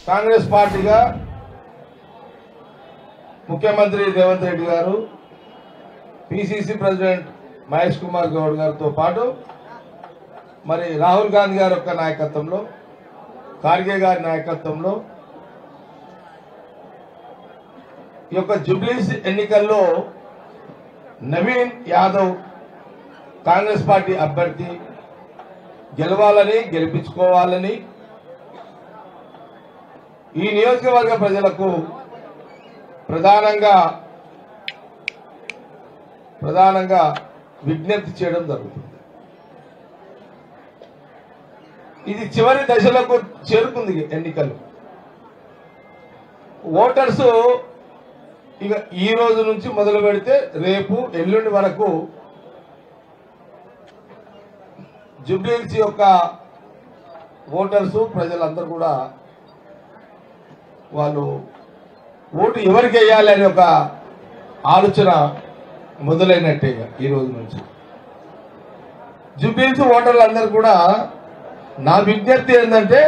కాంగ్రెస్ పార్టీగా ముఖ్యమంత్రి రేవంత్ రెడ్డి గారు, పిసిసి ప్రెసిడెంట్ మహేష్ కుమార్ గౌడ్ గారితో పాటు మరి రాహుల్ గాంధీ గారి యొక్క నాయకత్వంలో, ఖార్గే గారి నాయకత్వంలో ఈ యొక్క జూబ్లీస్ ఎన్నికల్లో నవీన్ యాదవ్ కాంగ్రెస్ పార్టీ అభ్యర్థి గెలవాలని, గెలిపించుకోవాలని ఈ నియోజకవర్గ ప్రజలకు ప్రధానంగా విజ్ఞప్తి చేయడం జరుగుతుంది. ఇది చివరి దశలకు చేరుకుంది ఎన్నికలు. ఓటర్స్ ఇక ఈ రోజు నుంచి మొదలు పెడితే రేపు ఎల్లుండి వరకు జూబ్లీహిల్స్ యొక్క ఓటర్స్ ప్రజలందరూ కూడా వాళ్ళు ఓటు ఎవరికి వేయాలి అనే ఒక ఆలోచన మొదలైనట్టే ఈ రోజు నుంచి. జూబ్లీహిల్స్ ఓటర్లందరూ కూడా నా విజ్ఞప్తి ఏంటంటే,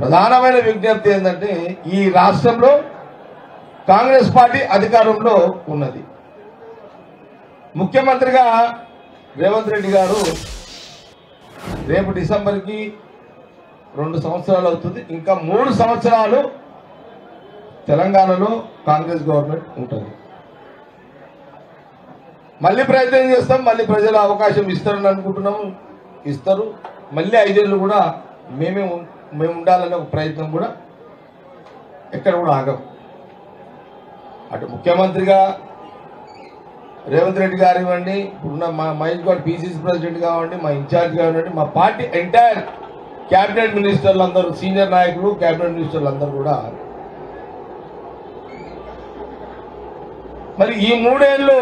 ప్రధానమైన విజ్ఞప్తి ఏంటంటే, ఈ రాష్ట్రంలో కాంగ్రెస్ పార్టీ అధికారంలో ఉన్నది. ముఖ్యమంత్రిగా రేవంత్ రెడ్డి గారు రేపు డిసెంబర్కి 2 సంవత్సరాలు అవుతుంది. ఇంకా 3 సంవత్సరాలు తెలంగాణలో కాంగ్రెస్ గవర్నమెంట్ ఉంటుంది. మళ్ళీ ప్రయత్నం చేస్తాం, మళ్ళీ ప్రజలు అవకాశం ఇస్తారని అనుకుంటున్నాము, ఇస్తారు. మళ్ళీ 5 ఏళ్ళు కూడా మేము ఉండాలనే ఒక ప్రయత్నం కూడా ఎక్కడ కూడా ఆగం. అటు ముఖ్యమంత్రిగా రేవంత్ రెడ్డి గారు ఇవ్వండి, ఇప్పుడున్న మా మహేష్ గౌడ్ పిసిసి ప్రెసిడెంట్ కావండి, మా ఇన్ఛార్జ్ కావండి, మా పార్టీ ఎంటైర్ క్యాబినెట్ మినిస్టర్లు అందరూ, సీనియర్ నాయకులు, క్యాబినెట్ మినిస్టర్లు అందరూ కూడా మరి ఈ 3 ఏళ్ళు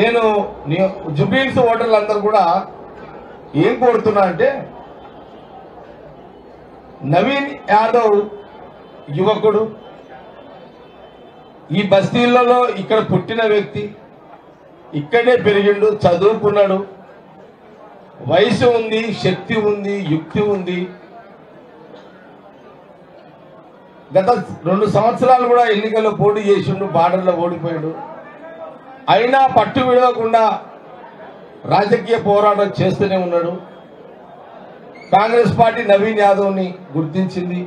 నేను జూబ్లీహిల్స్ ఓటర్లు అందరూ కూడా ఏం కోరుతున్నా అంటే, నవీన్ యాదవ్ యువకుడు, ఈ బస్తీలలో ఇక్కడ పుట్టిన వ్యక్తి, ఇక్కడే పెరిగిండు, చదువుకున్నాడు, వయసు ఉంది, శక్తి ఉంది, యుక్తి ఉంది. గత 2 సంవత్సరాలు కూడా ఎన్నికల్లో పోటీ చేసిండు, బార్డర్లో ఓడిపోయాడు. అయినా పట్టు విడవకుండా రాజకీయ పోరాటం చేస్తూనే ఉన్నాడు. కాంగ్రెస్ పార్టీ నవీన్ యాదవ్ని గుర్తించింది.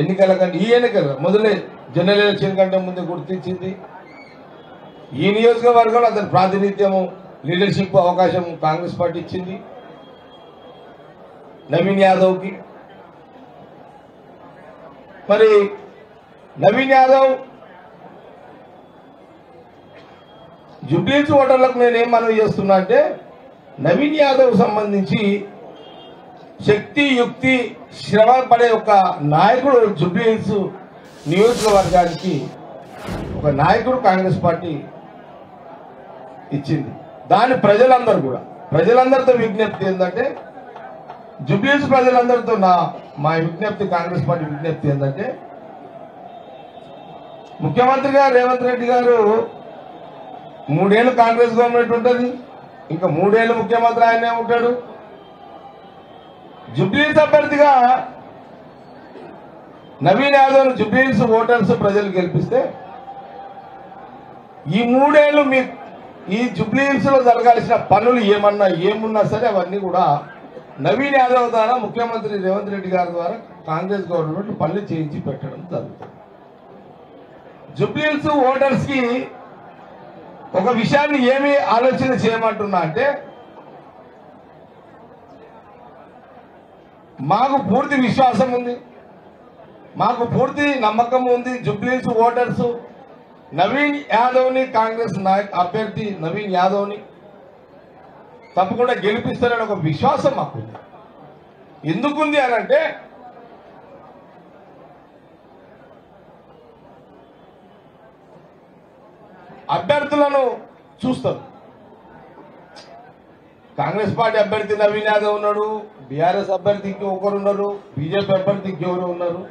ఎన్నికల కంటే ఈ ఎన్నికల మొదలే జనరల్ ఎలక్షన్ కంటే ముందే గుర్తించింది. ఈ నియోజకవర్గంలో అతని ప్రాతినిధ్యము, లీడర్షిప్ అవకాశం కాంగ్రెస్ పార్టీ ఇచ్చింది నవీన్ యాదవ్కి. మరి నవీన్ యాదవ్ జూబ్లీహిల్స్ ఓటర్లకు నేనేం మనవి చేస్తున్నా అంటే, నవీన్ యాదవ్ సంబంధించి శక్తి, యుక్తి, శ్రమ పడే ఒక నాయకుడు జూబ్లీహిల్స్ నియోజకవర్గానికి ఒక నాయకుడు కాంగ్రెస్ పార్టీ ఇచ్చింది. దాని ప్రజలందరితో విజ్ఞప్తి ఏంటంటే, జూబ్లీహిల్స్ ప్రజలందరితో మా విజ్ఞప్తి, కాంగ్రెస్ పార్టీ విజ్ఞప్తి ఏంటంటే, ముఖ్యమంత్రిగా రేవంత్ రెడ్డి గారు 3 ఏళ్ళు కాంగ్రెస్ గవర్నమెంట్ ఉంటుంది, ఇంకా 3 ఏళ్ళు ముఖ్యమంత్రి ఆయనే ఉంటాడు. జూబ్లీహిల్స్ అభ్యర్థిగా నవీన్ యాదవ్ జూబ్లీహిల్స్ ఓటర్స్ ప్రజలు గెలిపిస్తే ఈ 3 ఏళ్ళు ఈ జూబ్లీహిల్స్ లో జరగాల్సిన పనులు ఏమున్నా సరే అవన్నీ కూడా నవీన్ యాదవ్ ద్వారా, ముఖ్యమంత్రి రేవంత్ రెడ్డి గారి ద్వారా కాంగ్రెస్ గవర్నమెంట్ పనులు చేయించి పెట్టడం జరుగుతుంది. జూబ్లీహిల్స్ ఓటర్స్ కి ఒక విషయాన్ని ఏమి ఆలోచన చేయమంటున్నా అంటే, మాకు పూర్తి విశ్వాసం ఉంది, మాకు పూర్తి నమ్మకం ఉంది. జూబ్లీహిల్స్ ఓటర్స్ నవీన్ యాదవ్ని, కాంగ్రెస్ అభ్యర్థి నవీన్ యాదవ్ని తప్పకుండా గెలిపిస్తారని ఒక విశ్వాసం మాకుంది. ఎందుకుంది అని అంటే, అభ్యర్థులను చూస్తారు. కాంగ్రెస్ పార్టీ అభ్యర్థి నవీన్ యాదవ్ ఉన్నాడు, బీఆర్ఎస్ అభ్యర్థికి ఒకరు ఉన్నారు, బీజేపీ అభ్యర్థికి ఎవరు ఉన్నారు,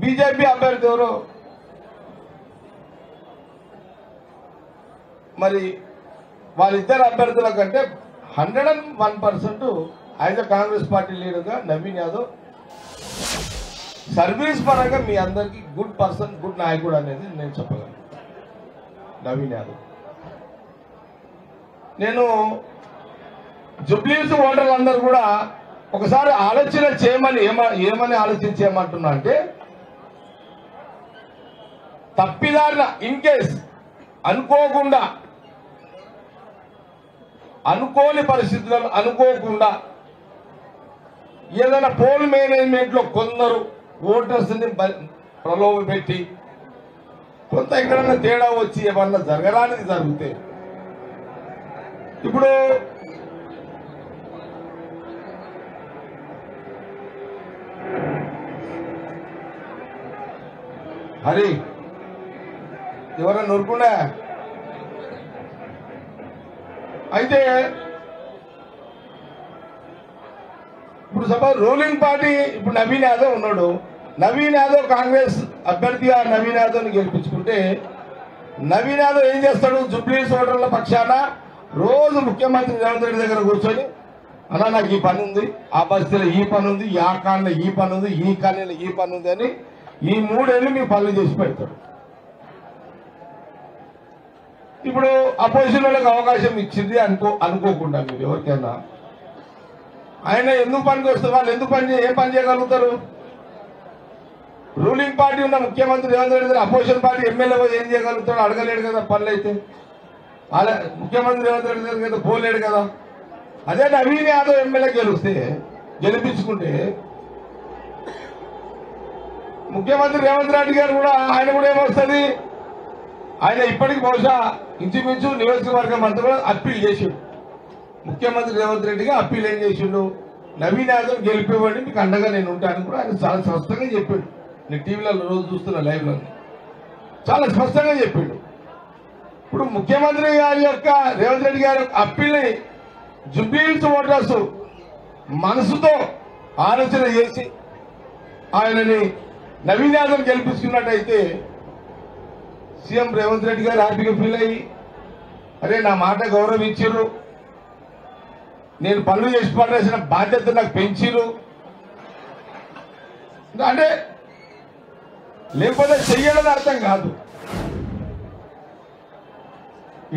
బీజేపీ అభ్యర్థి ఎవరు. మరి వాళ్ళిద్దరు అభ్యర్థుల కంటే 101% యాజ్ అ కాంగ్రెస్ పార్టీ లీడర్గా నవీన్ యాదవ్ సర్వీస్ పరంగా మీ అందరికీ గుడ్ పర్సన్, గుడ్ నాయకుడు అనేది నేను చెప్పగలను. నవీన్ యాదవ్ నేను జుబ్లీస్ ఓటర్లు అందరూ కూడా ఒకసారి ఆలోచన చేయమని ఏమని ఆలోచించేయమంటున్నా అంటే, తప్పిదారిన ఇన్ కేస్ అనుకోకుండా అనుకోని పరిస్థితులను అనుకోకుండా ఏదైనా పోల్ మేనేజ్మెంట్ లో కొందరు ఓటర్స్ ని ప్రలోభ పెట్టి కొంత ఎక్కడన్నా తేడా వచ్చి ఏమన్నా జరగడానికి జరిగితే, ఇప్పుడు హరి ఎవరన్నా నూరుకుండా అయితే ఇప్పుడు సపోజ్ రూలింగ్ పార్టీ ఇప్పుడు నవీన్ యాదవ్ ఉన్నాడు. నవీన్ యాదవ్ కాంగ్రెస్ అభ్యర్థిగా నవీన్ యాదవ్ని గెలిపించుకుంటే నవీన్ యాదవ్ ఏం చేస్తాడు? జుబ్లీస్ ఓటర్ల పక్షాన రోజు ముఖ్యమంత్రి రేవంత్ రెడ్డి దగ్గర కూర్చొని, అలా నాకు ఈ పని ఉంది, ఆ బస్తీలో ఈ పని ఉంది, ఆ కాలనీలో ఈ పని ఉంది, ఈ కాలనీలో ఈ పని ఉంది అని ఈ 3 ఏళ్ళు మీ పనులు చేసి పెడతాడు. ఇప్పుడు అపోజిషన్ వాళ్ళకి అవకాశం ఇచ్చింది అనుకోకుండా మీరు ఎవరికైనా ఆయన ఎందుకు పనికి వస్తారు? వాళ్ళు ఎందుకు ఏం పని చేయగలుగుతారు? రూలింగ్ పార్టీ ఉన్న ముఖ్యమంత్రి Revanth Reddy opposition party MLA ఏం చేయగలుగుతాడు? అడగలేడు కదా పనులు అయితే. అలా ముఖ్యమంత్రి రేవంత్ రెడ్డి దగ్గర కదా పోలేడు కదా. అదే నవీన్ యాదవ్ ఎమ్మెల్యే గెలిపించుకుంటే ముఖ్యమంత్రి రేవంత్ రెడ్డి గారు కూడా ఆయన కూడా ఏమొస్తుంది? ఆయన ఇప్పటికి బహుశా ఇంచుమించు నియోజకవర్గం అంతా కూడా అప్పీల్ చేసిండు. ముఖ్యమంత్రి రేవంత్ రెడ్డిగా అప్పీల్ ఏం చేసిండు? నవీన్ యాదవ్ గెలిపేవాడిని మీకు అండగా నేను ఉంటాను కూడా ఆయన చాలా స్పష్టంగా చెప్పిండు. నేను టీవీలలో రోజు చూస్తున్నా లైవ్లో, చాలా స్పష్టంగా చెప్పిండు. ఇప్పుడు ముఖ్యమంత్రి గారి యొక్క రేవంత్ రెడ్డి గారి యొక్క అప్పీల్ని జుబ్లీహిల్స్ ఓటర్స్ మనసుతో ఆలోచన చేసి ఆయనని నవీన్ యాదవ్ గెలిపించుకున్నట్టయితే సీఎం రేవంత్ రెడ్డి గారు హ్యాపీగా ఫీల్ అయ్యి, అరే నా మాట గౌరవించారు, నేను పనులు చేసి పడాల్సిన బాధ్యత నాకు పెంచిరు అంటే, లేకపోతే చెయ్యడం అర్థం కాదు.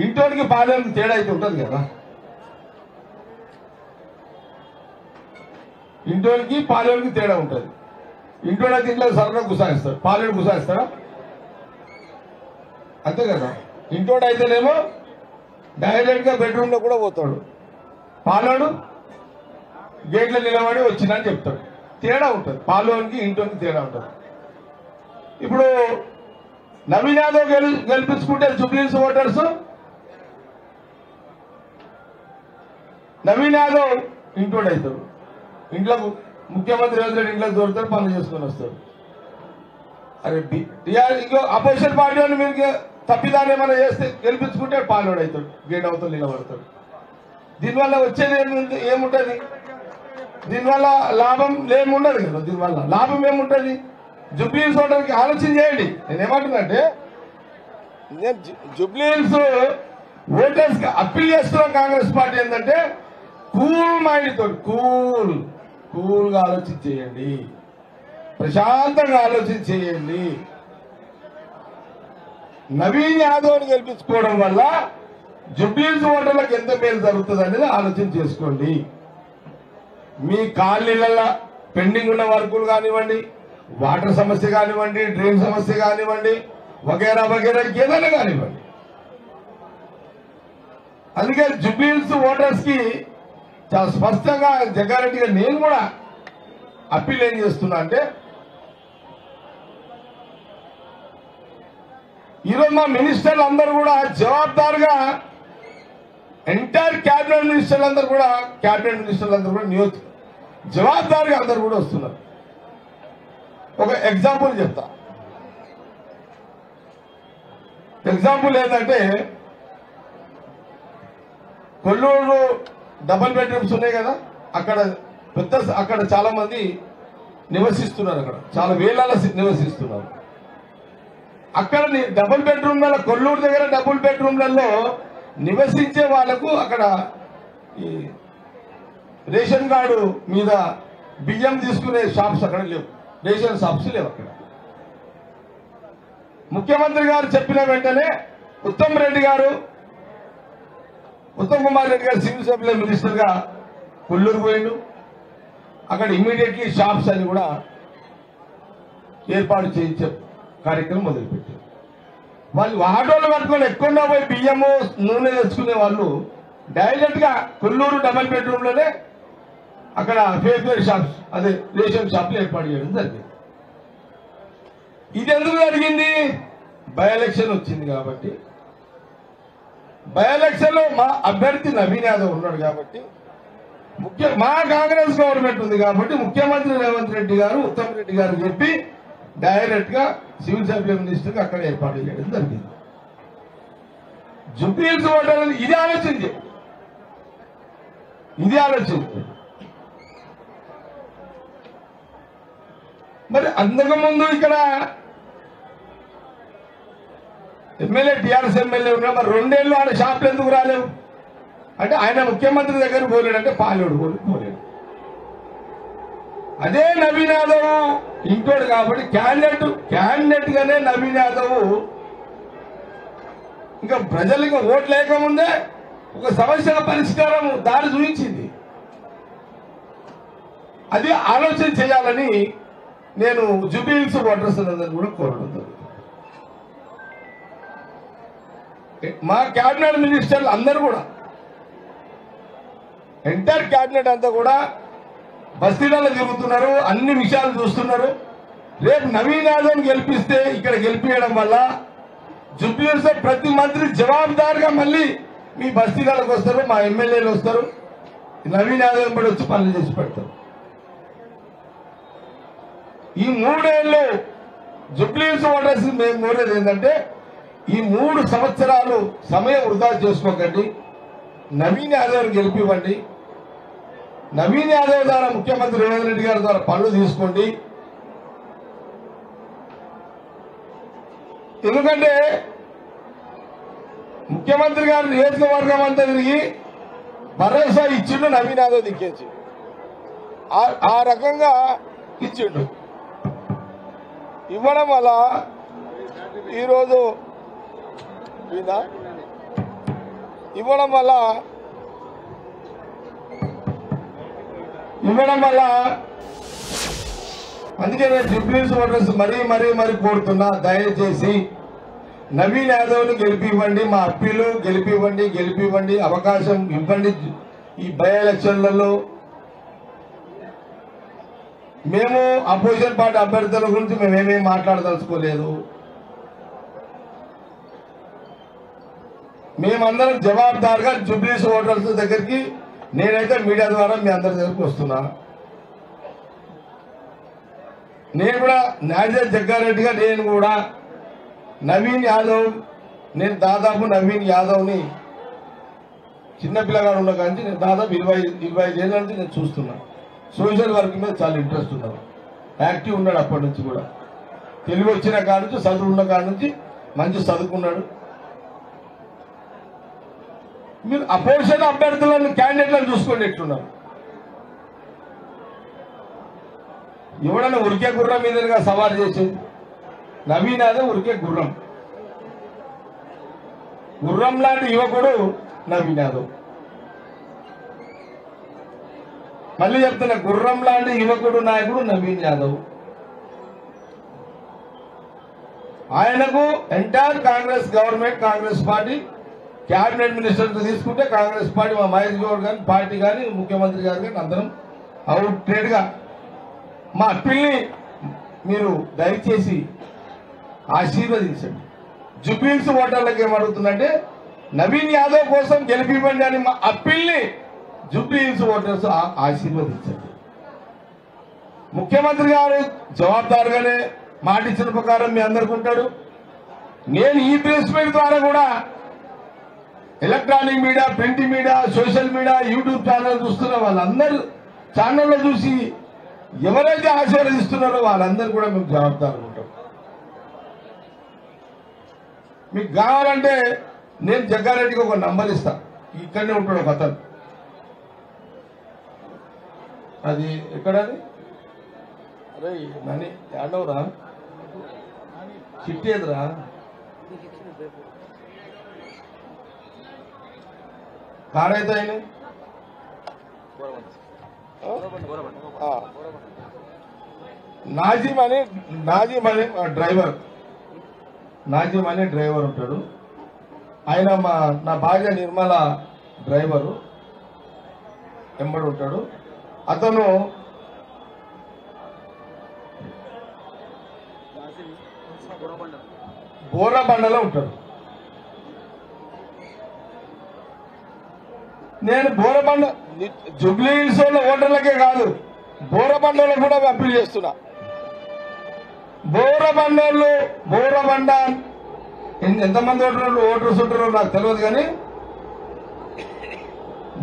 ఇంటోనికి పాలనకి తేడా అయితే ఉంటుంది కదా. ఇంటోనికి పాలనకి తేడా ఉంటుంది. ఇంటోనే దీంట్లో సరదా గుసాయిస్తాడు, పాలన గుసాయిస్తాడా? అంతే కదా. ఇంటోడు అయితేనేమో డైరెక్ట్ గా బెడ్రూమ్ లో కూడా పోతాడు, పాలోడు గేట్లో నిలబడి వచ్చిందని చెప్తాడు. తేడా ఉంటుంది, పాలోనికి ఇంటోనికి తేడా ఉంటుంది. ఇప్పుడు నవీన్ యాదవ్ గెలిపించుకుంటే జుబ్లీహిల్స్ ఓటర్స్ నవీన్ యాదవ్ ఇంటోడు అవుతాడు, ఇంట్లో ముఖ్యమంత్రి రేవంత్ రెడ్డి ఇంట్లోకి దొరుకుతాడు, పనులు చేసుకొని వస్తాడు. అరే ఇంకో అపోజిషన్ పార్టీ వాళ్ళు మీరు తప్పిదాన్ని ఏమైనా చేస్తే గెలిపించుకుంటే పాలోడు అవుతాడు, గేట్ అవుతాడు, నిలబడతాడు. దీనివల్ల వచ్చేది ఏముంటుంది? దీనివల్ల లాభం ఏముండదు కదా. దీనివల్ల లాభం ఏముంటుంది? జుబ్లీహిల్స్ ఓటర్కి ఆలోచన చేయండి. నేనేమంటున్నానంటే, నేను జుబ్లీహిల్స్ ఓటర్స్ కి అప్పీల్ చేస్తున్న కాంగ్రెస్ పార్టీ ఏంటంటే, కూల్ మైండ్ తోటి కూల్గా ఆలోచన చేయండి, ప్రశాంతంగా ఆలోచన చేయండి. నవీన్ యాదవ్ని గెలిపించుకోవడం వల్ల జుబ్లీహిల్స్ ఓటర్లకు ఎంత మేలు జరుగుతుంది అనేది ఆలోచన చేసుకోండి. మీ కాలనీలలో పెండింగ్ ఉన్న వర్కులు కానివ్వండి, వాటర్ సమస్య కానివ్వండి, డ్రైన్ సమస్య కానివ్వండి, వగేరా వగేరా ఏదైనా కానివ్వండి. అందుకే జుబ్లీహిల్స్ ఓటర్స్ కి చాలా స్పష్టంగా జగ్గారెడ్డిగా నేను కూడా అప్పీల్ ఏం చేస్తున్నా అంటే, ఈరోజు మా మినిస్టర్లు అందరూ కూడా జవాబుదారుగా ఎంటైర్ క్యాబినెట్ మినిస్టర్లు అందరూ కూడా జవాబుదారుగా అందరూ కూడా వస్తున్నారు. ఒక ఎగ్జాంపుల్ చెప్తా. ఎగ్జాంపుల్ ఏంటంటే, కొల్లూరు డబుల్ బెడ్రూమ్స్ ఉన్నాయి కదా, అక్కడ చాలా మంది నివసిస్తున్నారు. అక్కడ చాలా వేల నివసిస్తున్నారు. అక్కడ డబుల్ బెడ్రూమ్లలో కొల్లూరు దగ్గర డబుల్ బెడ్రూమ్లలో నివసించే వాళ్లకు అక్కడ ఈ రేషన్ కార్డు మీద బియ్యం తీసుకునే షాప్స్ అక్కడ లేవు, రేషన్ షాప్స్ లేవు అక్కడ. ముఖ్యమంత్రి గారు చెప్పిన వెంటనే ఉత్తమ్ కుమార్ రెడ్డి గారు సివిల్ సప్లై మినిస్టర్ గా కొల్లూరు పోయిండు. అక్కడ ఇమ్మీడియట్లీ షాప్స్ అని కూడా ఏర్పాటు చేయించే కార్యక్రమం మొదలుపెట్టారు. వాళ్ళు ఆటోలు పట్టుకొని ఎక్కువ పోయి బియ్యము నూనె తెచ్చుకునే వాళ్ళు డైరెక్ట్ గా కొల్లూరు డబల్ బెడ్రూమ్ లోనే అక్కడ ఫేర్ షాప్స్ అదే రేషన్ షాప్లు ఏర్పాటు చేయడం జరిగింది. ఇది ఎందుకు జరిగింది? బై ఎలక్షన్ వచ్చింది కాబట్టి, బై ఎలక్షన్ లో మా అభ్యర్థి నవీన్ యాదవ్ ఉన్నాడు కాబట్టి, మా కాంగ్రెస్ గవర్నమెంట్ ఉంది కాబట్టి ముఖ్యమంత్రి రేవంత్ రెడ్డి గారు ఉత్తమ్ రెడ్డి గారు చెప్పి డైరెక్ట్ గా సివిల్ సప్లై మినిస్టర్ అక్కడ ఏర్పాటు చేయడం జరిగింది. జుబ్లీహిల్స్ ఓటర్లు ఇది ఆలోచించి మరి అంతకుముందు ఇక్కడ ఎమ్మెల్యే టీఆర్ఎస్ ఎమ్మెల్యే ఉన్నా మరి 2 ఏళ్ళు ఆడ షాపులు ఎందుకు రాలేవు అంటే ఆయన ముఖ్యమంత్రి దగ్గర పోలేడంటే పాలేడు పోలేడు. అదే నవీన్ యాదవ్ ఇంకోడు కాబట్టి క్యాండిడేట్ గానే నవీన్ యాదవ్ ఇంకా ప్రజలకు ఓట్లు లేకముందే ఒక సమస్యల పరిష్కారం దారి చూపించింది. అది ఆలోచన చేయాలని నేను జుబ్లీహిల్స్ ఓటర్స్ అందరినీ కూడా కోరడం జరుగుతుంది. మా క్యాబినెట్ మినిస్టర్లు అందరూ కూడా ఎంటైర్ క్యాబినెట్ అంతా కూడా బస్తీలలో తిరుగుతున్నారు, అన్ని విషయాలు చూస్తున్నారు. రేపు నవీన్ యాదవ్ గెలిపిస్తే ఇక్కడ గెలిపించడం వల్ల జుబ్లీహిల్స్ ప్రతి మంత్రి జవాబుదారుగా మళ్ళీ మీ బస్తీలకు వస్తారు, మా ఎమ్మెల్యేలు వస్తారు, నవీన్ యాదవ్ కూడా వచ్చి పనులు చేసి పెడతారు. ఈ 3 ఏళ్ళు జుబ్లీహిల్స్ ఓటర్స్ మేము కోరేది ఏంటంటే ఈ 3 సంవత్సరాలు సమయం వృధా చేసుకోకండి, నవీన్ యాదవ్ గెలిపివ్వండి. నవీన్ యాదవ్ ద్వారా ముఖ్యమంత్రి రేవంత్ రెడ్డి గారి ద్వారా పనులు తీసుకోండి. ఎందుకంటే ముఖ్యమంత్రి గారు నియోజకవర్గం అంతా తిరిగి భరోసా ఇచ్చిండు, నవీన్ యాదవ్ దిక్కేసి ఆ రకంగా ఇచ్చిండు. ఇవ్వడం వల్ల ఈరోజు ఇవ్వడం వల్ల అందుకే నేను జుబ్లీహిల్స్ ఓటర్స్ మరీ కోరుతున్నా, దయచేసి నవీన్ యాదవ్ని గెలిపివ్వండి, మా అప్పీలు గెలిపివ్వండి, అవకాశం ఇవ్వండి. ఈ బై ఎలక్షన్లలో మేము అపోజిషన్ పార్టీ అభ్యర్థుల గురించి మేమేమీ మాట్లాడదలుచుకోలేదు. మేమందరం జవాబుదారుగా జుబ్లీహిల్స్ ఓటర్స్ దగ్గరికి నేనైతే మీడియా ద్వారా మీ అందరి దగ్గరికి వస్తున్నా. నేను కూడా నాజర్ జగ్గారెడ్డిగా నేను కూడా నవీన్ యాదవ్ దాదాపు నవీన్ యాదవ్ని చిన్నపిల్లగాడు ఉన్న కానీ నేను దాదాపు 25 ఏళ్ళ నుంచి నేను చూస్తున్నా. సోషల్ వర్క్ మీద చాలా ఇంట్రెస్ట్ ఉన్నాడు, యాక్టివ్ ఉన్నాడు. అప్పటి నుంచి కూడా తెలివి వచ్చిన కాడ నుంచి, చదువు ఉన్న కాడ నుంచి మంచి చదువుకున్నాడు. మీరు అపోజిషన్ అభ్యర్థులను క్యాండిడేట్లను చూసుకోండి ఎట్లున్నారు. ఎవడన్నా ఉరికే గుర్రం మీదగా సవారు చేసేది? నవీన్ యాదవ్ ఉరికే గుర్రం లాంటి యువకుడు నవీన్ యాదవ్. మళ్ళీ చెప్తున్నా, గుర్రం లాంటి యువకుడు నాయకుడు నవీన్ యాదవ్. ఆయనకు entire Congress government, Congress party cabinet minister తీసుకుంటే కాంగ్రెస్ పార్టీ మా మహేష్ గౌడ్ కానీ పార్టీ కానీ ముఖ్యమంత్రి గారు కానీ అందరం అవుట్ ట్రేడ్ గా మా అప్పీల్ని మీరు దయచేసి ఆశీర్వదించండి. జుబ్లీహిల్స్ ఓటర్లకు ఏమడుగుతుందంటే నవీన్ యాదవ్ కోసం గెలిపివ్వండి అని మా అప్పీల్ని జుబ్లీహిల్స్ ఓటర్స్ ఆశీర్వదించండి. ముఖ్యమంత్రి గారు జవాబుదారుగానే మాట ఇచ్చిన ప్రకారం మీ అందరికి ఉంటాడు. నేను ఈ ప్రెస్ మీట్ ద్వారా కూడా electronic media, print media, social media, YouTube channel చూస్తున్న వాళ్ళందరూ ఛానల్లో చూసి ఎవరైతే ఆశీర్వదిస్తున్నారో వాళ్ళందరూ కూడా మేము జవాబుదారు ఉంటాం. మీకు కావాలంటే నేను జగ్గారెడ్డికి ఒక నంబర్ ఇస్తా, ఇక్కడనే ఉంటాడు ఒక అతను, అది ఎక్కడది? అరే నని ఆడవరా చిట్టి ఎదురా కారైతే ఆయన నాజిమ్ అని డ్రైవర్ ఉంటాడు. ఆయన నా భార్య నిర్మల డ్రైవరు ఎంబడి ఉంటాడు. అతను బోరబండలో ఉంటాడు. నేను బోరబండ జూబ్లీ హిల్స్ ఓటర్లకే కాదు, బోరబండలో కూడా అప్పీల్ చేస్తున్నా. బోరబండ ఎంతమంది ఓటర్స్ ఉంటారో నాకు తెలియదు, కానీ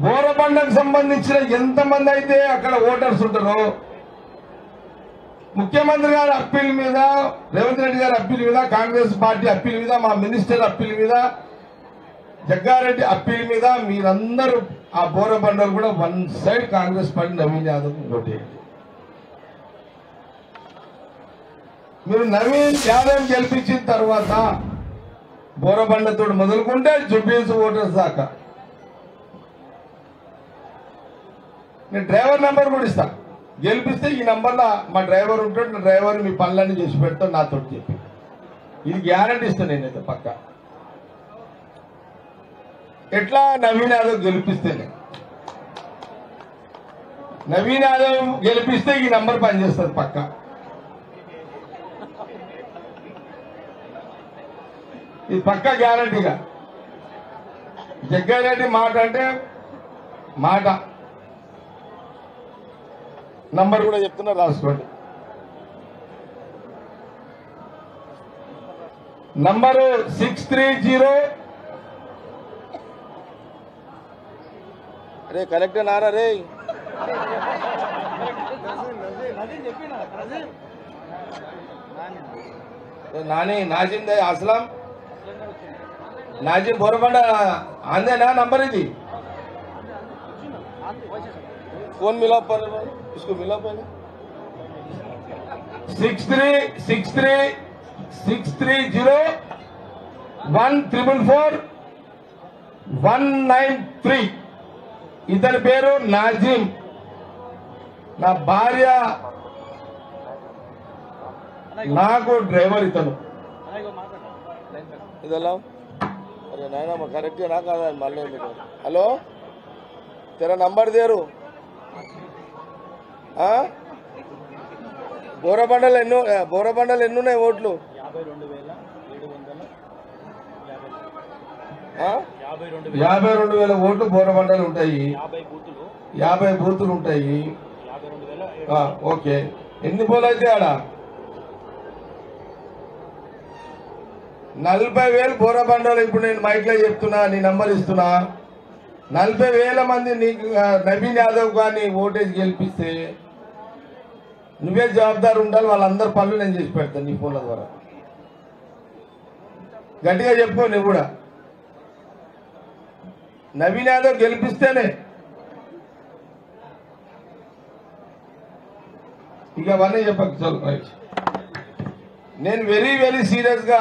బోరబండకు సంబంధించిన ఎంతమంది అయితే అక్కడ ఓటర్స్ ఉంటారో, ముఖ్యమంత్రి గారి అప్పీల్ మీద, రేవంత్ రెడ్డి గారి అప్పీల్ మీద, కాంగ్రెస్ పార్టీ అప్పీల్ మీద, మా మినిస్టర్ అప్పీల్ మీద, జగ్గారెడ్డి అప్పీల్ మీద మీరందరూ ఆ బోరబండలు కూడా one side Congress party Naveen Yadav ఓటేయండి. మీరు నవీన్ యాదవ్ గెలిపించిన తర్వాత బోరబండతో మొదలుకుంటే జూబ్లీహిల్స్ ఓటర్స్ దాకా నేను డ్రైవర్ నెంబర్ కూడా ఇస్తా. గెలిపిస్తే ఈ నంబర్లో మా డ్రైవర్ ఉంటాడు, నా డ్రైవర్ మీ పనులన్నీ చేసి పెడతాడు నాతో చెప్పి. ఇది గ్యారంటీ ఇస్తాను నేనైతే పక్క. ఎట్లా? నవీన్ యాదవ్ గెలిపిస్తేనే. నవీన్ యాదవ్ గెలిపిస్తే ఈ నంబర్ పనిచేస్తుంది పక్క. ఇది పక్క గ్యారంటీగా. జగ్గారెడ్డి మాట అంటే మాట. నంబర్ కూడా చెప్తున్నా, రాసుకోండి. నంబరు 630. అరే కరెక్టే నారా రే. నాని నాజిమ్ దే असलम नाजिम बोरबंड आंदे ना नंबर ఇది. फोन मिला पर इसको मिला पहले. 636301444193. ఇతని పేరు నాజిమ్. నా భార్య నాకు డ్రైవర్ ఇతను. ఇదెలా? अरे नायना मैं करेक्ट ना कादा मल्ले మీకు. హలో तेरा नंबर देरू. బోరబండలు ఎన్నున్నాయి ఓట్లు? 52,000 ఓట్లు బోరబండలు ఉంటాయి. 50 బూతులు ఉంటాయి. ఓకే, ఎన్ని పోలు అయితే ఆడ? 40,000 బోరబండలు. ఇప్పుడు నేను మైక్లో చెప్తున్నా, నీ నంబర్ ఇస్తున్నా. 40,000 మంది నీకు నవీన్ యాదవ్ గారిని ఓటేజ్ గెలిపిస్తే నువ్వే జవాబుదారు ఉండాలి. వాళ్ళందరి పనులు నేను చేసి పెడతాను నీ ఫోన్ల ద్వారా. గట్టిగా చెప్పు నువ్వు కూడా. నవీన్ యాదవ్ గెలిపిస్తేనే ఇక అవన్నీ చెప్పకు. చల్ రైట్. నేను వెరీ సీరియస్ గా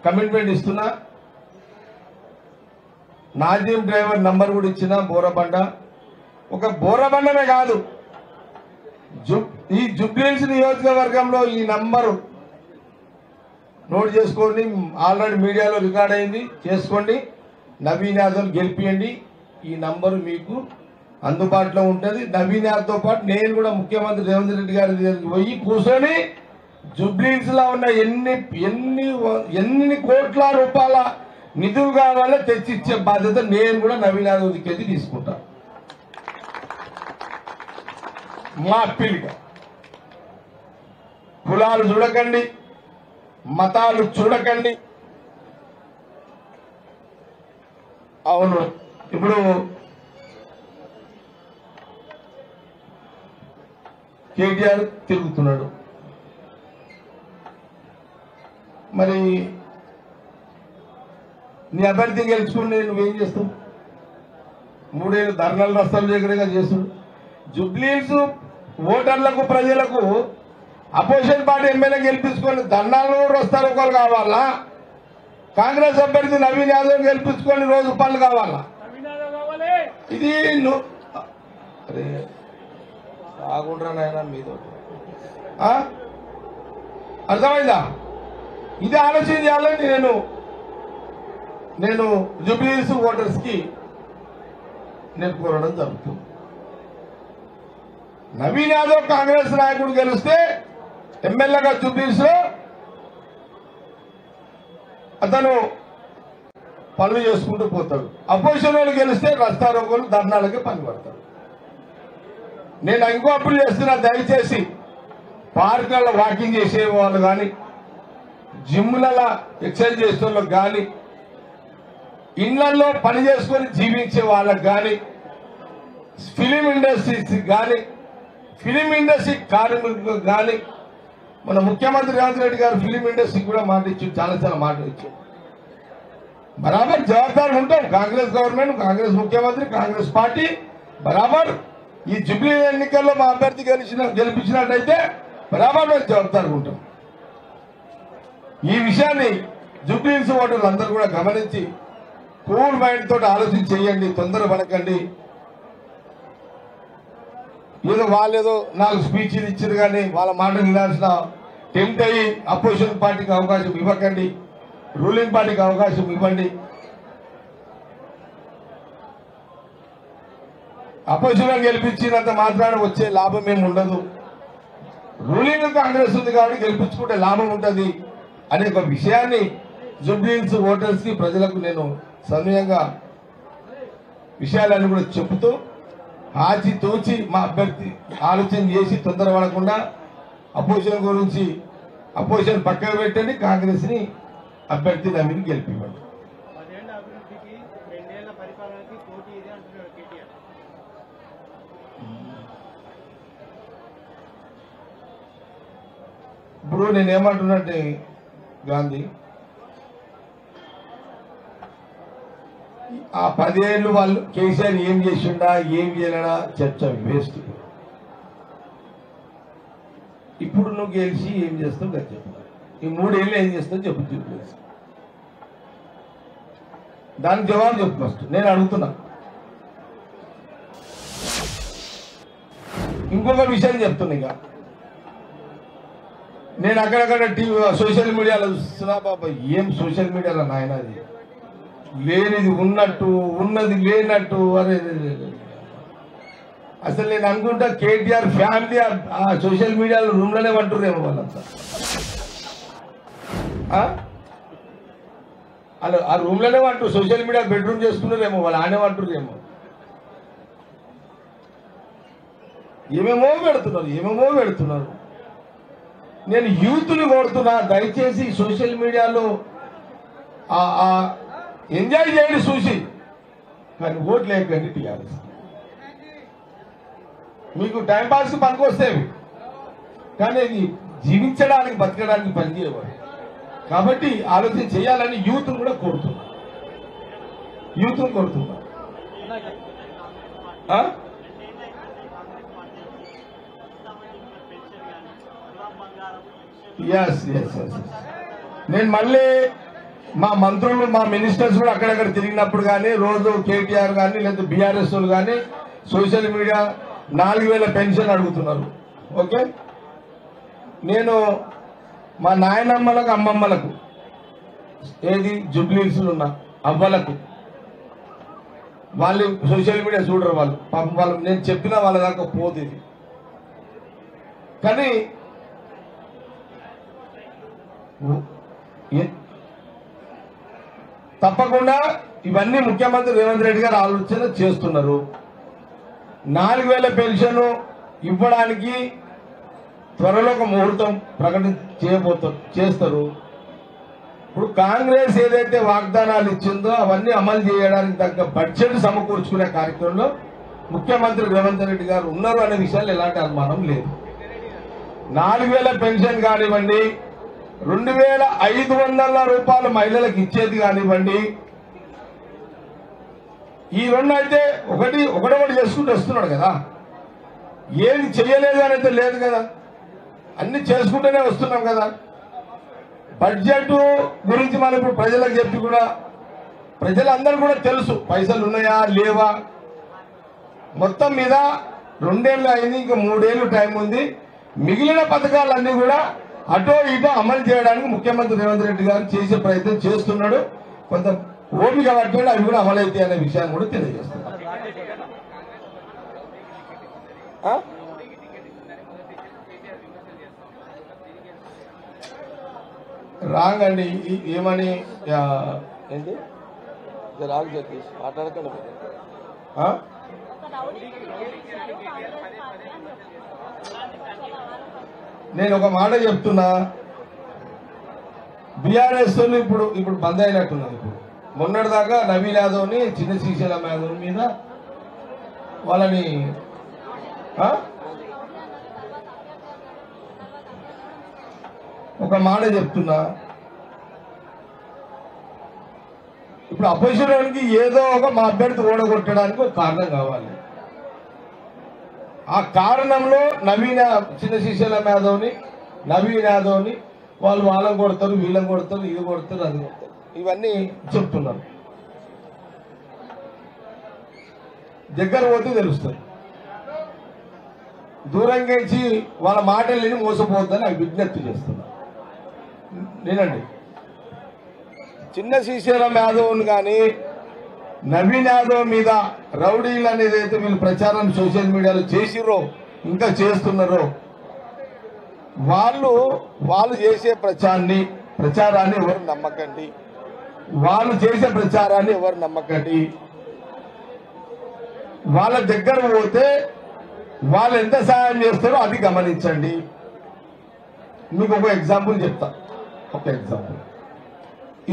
కమిట్మెంట్ ఇస్తున్నా. నాజిమ్ డ్రైవర్ నంబర్ కూడా ఇచ్చిన. బోరబండ ఒక బోరబండనే కాదు, ఈ జూబ్లీహిల్స్ నియోజకవర్గంలో ఈ నంబరు నోట్ చేసుకోండి. ఆల్రెడీ మీడియాలో రికార్డ్ అయింది, చేసుకోండి. నవీన్ యాదవ్ గెలిపియండి. ఈ నంబరు మీకు అందుబాటులో ఉంటుంది. నవీన్ యాదవ్తో పాటు నేను కూడా ముఖ్యమంత్రి రేవంత్ రెడ్డి గారి దగ్గరికి పోయి కూర్చొని జూబ్లీహిల్స్ లో ఉన్న ఎన్ని కోట్ల రూపాయల నిధులు కావాలో తెచ్చిచ్చే బాధ్యత నేను కూడా నవీన్ యాదవ్ దిక్కేది తీసుకుంటా. మా అప్పీలుగా కులాలు చూడకండి, మతాలు చూడకండి. అవును, ఇప్పుడు కేటీఆర్ తిరుగుతున్నాడు. మరి నీ అభ్యర్థి గెలుచుకుని నువ్వేం చేస్తావు? 3 ఏళ్ళు ధర్నాలు రస్తాలు దగ్గరగా చేస్తాడు. జూబ్లీహిల్స్ ఓటర్లకు ప్రజలకు అపోజిషన్ పార్టీ ఎమ్మెల్యే గెలిపించుకొని దండాలు వస్తారు ఒకరు కావాలా, కాంగ్రెస్ అభ్యర్థి నవీన్ యాదవ్ గెలిపించుకొని రోజు పనులు కావాలా? ఇది అరే బాగుండ్రానైనా మీతో అర్థమైందా? ఇది ఆలోచన చేయాలని నేను జూబ్లీహిల్స్ ఓటర్స్ కి నేను కోరడం జరుగుతుంది. నవీన్ యాదవ్ కాంగ్రెస్ నాయకుడు గెలిస్తే ఎమ్మెల్యేగా జూబ్లీహిల్స్ లో అతను పనులు చేసుకుంటూ పోతాడు. అపోజిషన్ వాళ్ళు గెలిస్తే రస్తారోగులు ధర్నాలకి పని పడతాడు. నేను ఇంకో అప్పులు చేస్తున్నా, దయచేసి పార్కులలో వాకింగ్ చేసే వాళ్ళు కానీ, జిమ్లలో ఎక్సర్సైజ్ చేసే వాళ్ళకి కానీ, ఇళ్లలో పని చేసుకొని జీవించే వాళ్ళకి కానీ, ఫిలిం ఇండస్ట్రీస్ కానీ, ఫిలిం ఇండస్ట్రీ కార్మికులకు కానీ, మన ముఖ్యమంత్రి రేవంత్ రెడ్డి గారు ఫిలిం ఇండస్ట్రీ కూడా మాట ఇచ్చారు, చాలా మాటలు ఇచ్చారు. బరాబర్ జవాబారు ఉంటాం. కాంగ్రెస్ గవర్నమెంట్, కాంగ్రెస్ ముఖ్యమంత్రి, కాంగ్రెస్ పార్టీ బరాబర్ ఈ జూబ్లీ ఎన్నికల్లో మా అభ్యర్థి గెలిపించినట్టయితే బరాబర్ మేము జవాబారు ఉంటాం. ఈ విషయాన్ని జూబ్లీహిల్స్ ఓటర్లు అందరూ కూడా గమనించి కూల్ మైండ్ తోటి ఆలోచన చేయండి, తొందర పడకండి. ఏదో వాళ్ళేదో 4 స్పీచ్లు ఇచ్చారు కానీ వాళ్ళ మాటలు వినాల్సిన టెంప్ట్ అయ్యి అపోజిషన్ పార్టీకి అవకాశం ఇవ్వకండి, రూలింగ్ పార్టీకి అవకాశం ఇవ్వండి. అపోజిషన్ గెలిపించినంత మాత్రాన వచ్చే లాభం ఏమి ఉండదు. రూలింగ్ కాంగ్రెస్ ఉంది కాబట్టి గెలిపించుకుంటే లాభం ఉంటుంది అనే ఒక విషయాన్ని జూబ్లీహిల్స్ ఓటర్స్ కి, ప్రజలకు నేను సమయంగా విషయాలన్నీ కూడా చెబుతూ ఆచి తోచి మా అభ్యర్థి ఆలోచన చేసి తొందర పడకుండా అపోజిషన్ గురించి అపోజిషన్ పక్కన పెట్టండి, కాంగ్రెస్ ని అభ్యర్థి నమ్మిని గెలిపివ్వండి. ఇప్పుడు నేనేమంటున్నట్టే గాంధీ, ఆ 10 ఏళ్ళు వాళ్ళు కేసీఆర్ ఏం చేసిండా ఏం చేయలేడా చర్చ వేస్ట్. ఇప్పుడు నువ్వు గెలిచి ఏం చేస్తావు కదా చెప్పు. ఈ 3 ఏళ్ళు ఏం చేస్తావు చెప్పు చూపేసి దానికి జవాబు చెప్పు. ఫస్ట్ నేను అడుగుతున్నా. ఇంకొక విషయం చెప్తున్నా. ఇక నేను అక్కడక్కడ సోషల్ మీడియాలో చూస్తున్నా. బాబా ఏం సోషల్ మీడియాలో నాయన, అది లేనిది ఉన్నట్టు, ఉన్నది లేనట్టు. అరే అసలు నేను అనుకుంటా కేటీఆర్ ఫ్యామిలీ ఆ సోషల్ మీడియాలో రూమ్లోనే అంటుర్రేమో వాళ్ళంతా. వాళ్ళు ఆ రూమ్లోనే అంటారు, సోషల్ మీడియా బెడ్రూమ్ చేసుకున్నారేమో, వాళ్ళు ఆనే అంటుర్రేమో. ఏమేమో పెడుతున్నారు. నేను యూత్ని కోరుతున్నా, దయచేసి సోషల్ మీడియాలో ఎంజాయ్ చేయండి చూసి, కానీ ఓట్లు వేయకండి టీఆర్ఎస్. మీకు టైంపాస్ పనికొస్తేవి, కానీ జీవించడానికి బతకడానికి పనిచేయవాడు. కాబట్టి ఆలోచన చేయాలని యూత్ కూడా కోరుతున్నా. ఎస్. నేను మళ్ళీ మా మంత్రులు, మా మినిస్టర్స్ కూడా అక్కడక్కడ తిరిగినప్పుడు కానీ, రోజు కేటీఆర్ కానీ లేదా బీఆర్ఎస్ వాళ్ళు కానీ సోషల్ మీడియా 4000 పెన్షన్ అడుగుతున్నారు. ఓకే, నేను మా నాయనమ్మలకు, అమ్మమ్మలకు, ఏది జూబ్లీహిల్స్లో ఉన్న అవ్వలకు, వాళ్ళు సోషల్ మీడియా చూడరు. వాళ్ళు పాపం, వాళ్ళు నేను చెప్పినా వాళ్ళ దాకా పోదు. ఇది కానీ తప్పకుండా ఇవన్నీ ముఖ్యమంత్రి రేవంత్ రెడ్డి గారు ఆలోచన చేస్తున్నారు. 4000 పెన్షన్ ఇవ్వడానికి త్వరలో ఒక ముహూర్తం చేస్తారు. ఇప్పుడు కాంగ్రెస్ ఏదైతే వాగ్దానాలు ఇచ్చిందో అవన్నీ అమలు చేయడానికి తగ్గ బడ్జెట్ సమకూర్చుకునే కార్యక్రమంలో ముఖ్యమంత్రి రేవంత్ రెడ్డి గారు ఉన్నారు అనే విషయాలు ఎలాంటి అనుమానం లేదు. 4000 పెన్షన్ కానివ్వండి, 2500 రూపాయలు మహిళలకు ఇచ్చేది కానివ్వండి, ఈ 2 అయితే ఒకటి చేసుకుంటూ వస్తున్నాడు కదా. ఏది చేయలేదు అనేది లేదు కదా, అన్ని చేసుకుంటూనే వస్తున్నాం కదా. బడ్జెట్ గురించి మనం ఇప్పుడు ప్రజలకు చెప్పి కూడా ప్రజలందరూ కూడా తెలుసు పైసలు ఉన్నాయా లేవా. మొత్తం మీద 2 ఏళ్ళు అయింది, ఇంకా 3 ఏళ్ళు టైం ఉంది. మిగిలిన పథకాలన్నీ కూడా అటో ఇటో అమలు చేయడానికి ముఖ్యమంత్రి రేవంత్ రెడ్డి గారు చేసే ప్రయత్నం చేస్తున్నాడు. కొంత ఓపిక పట్టుకుని అవి కూడా అమలైతాయి అనే విషయాన్ని కూడా తెలియజేస్తున్నారు. రాంగ్ అండి. ఏమని ఏంటి రాంగ్ జగదీష్ మాట్లాడకండి. నేను ఒక మాట చెప్తున్నా, బీఆర్ఎస్ ఇప్పుడు బంద్ అయినట్టున్నది. ఇప్పుడు మొన్నటిదాకా నవీన్ యాదవ్ని చిన్న శ్రీశైలం యాదవ్ మీద వాళ్ళని ఒక మాట చెప్తున్నా, ఇప్పుడు అపోజిషన్కి ఏదో మా అభ్యర్థి ఓడగొట్టడానికి ఒక కారణం కావాలి. ఆ కారణంలో చిన్న శ్రీశైలం యాదవ్ని నవీన్ యాదవ్ని వాళ్ళని కొడతారు, వీళ్ళని కొడతారు, ఇది కొడతారు, అది కొడతారు, ఇవన్నీ చెప్తున్నారు. దగ్గర పోతే తెలుస్తుంది. దూరంగా ఇచ్చి వాళ్ళ మాటలు మోసపోద్దని అవి విజ్ఞప్తి చేస్తున్నారు. నేనండి చిన్న శ్రీశైలం యాదవ్ని కానీ నవీన్ యాదవ్ మీద రౌడీలు అనేది అయితే వీళ్ళు ప్రచారం సోషల్ మీడియాలో చేసిరో ఇంకా చేస్తున్నారో, వాళ్ళు చేసే ప్రచారాన్ని ఎవరు నమ్మకండి. వాళ్ళు చేసే ప్రచారాన్ని ఎవరు నమ్మకండి. వాళ్ళ దగ్గర పోతే వాళ్ళు ఎంత సహాయం చేస్తారో అది గమనించండి. మీకు ఒక ఎగ్జాంపుల్ చెప్తా. ఒక ఎగ్జాంపుల్,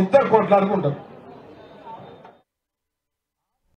ఇద్దరు కొట్లాడుకుంటారు.